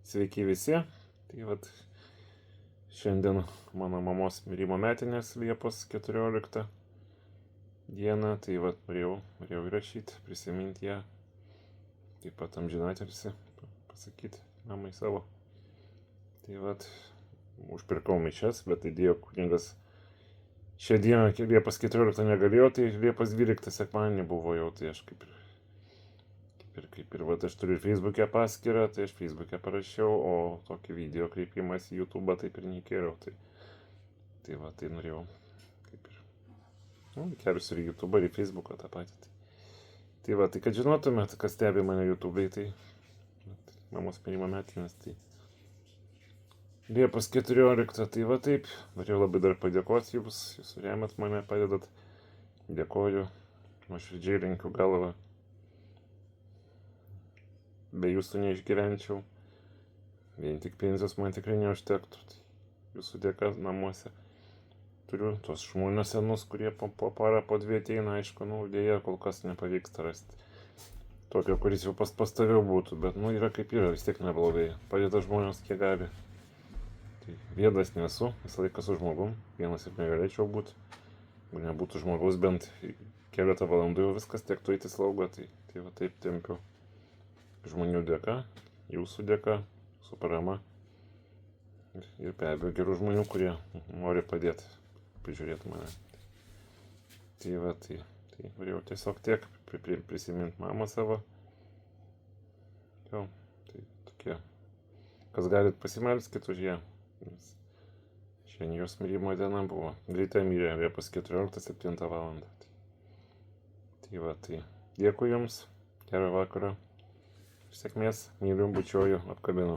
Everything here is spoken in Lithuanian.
Sveiki visi. Tai vat šiandien mano mamos mirimo metinės Liepos 14 dieną. Tai vat norėjau įrašyti, prisiminti ją. Taip pat amžinatilsį pasakyti mamai savo. Tai vat užpirkau mišias, bet įdėjo kunigas šią dieną Liepos 14 negalėjo, tai Liepos 12 sekmadienį buvo jau, tai aš kaip ir vat aš turiu Facebook'e paskyrą, tai aš Facebook'e parašiau, o tokį video kreipimas į YouTube'ą taip ir neįkėliau. Tai va, tai norėjau kaip ir, įkelius ir į YouTube'ą, ir į Facebook'ą tą patį. Tai va, tai kad žinotumėt, kas stebi mane YouTube'ai, tai mamos mirimo metinės, tai Liepos 14, tai va taip, norėjau labai dar padėkoti jūs remet mane, padedat, dėkoju, nuoširdžiai lenkiu galvą. Be jūsų neišgyvenčiau, vien tik pensijos man tikrai neužtektų, tai jūsų dėka namuose turiu tos žmonės senus, kurie po parą, po dvi ateina, aišku, dėja kol kas nepavyksta rasti tokio, kuris jau pastoviau būtų, bet yra kaip yra, vis tiek neblogai, padeda žmonės kiek gali. Tai viedas nesu, visą laiką su žmogum, vienas ir negalėčiau būti, jeigu nebūtų žmogaus bent keletą valandų, jau viskas tektų eiti slaugą, tai va taip tempiu. Žmonių dėka, jūsų dėka, su parama ir be abejo gerų žmonių, kurie nori padėti, prižiūrėti mane. Tai va, tai norėjau tiesiog tiek prisiminti mamą savo. Jau, tai tokie, kas galit pasimelskit už ją, nes šiandien jos mirimo diena buvo, greitai mirė Liepos 14, 7 valandą. Tai va, tai dėkui jums, gero vakaro. Sėkmės, myliu, bučiuoju, apkabinu.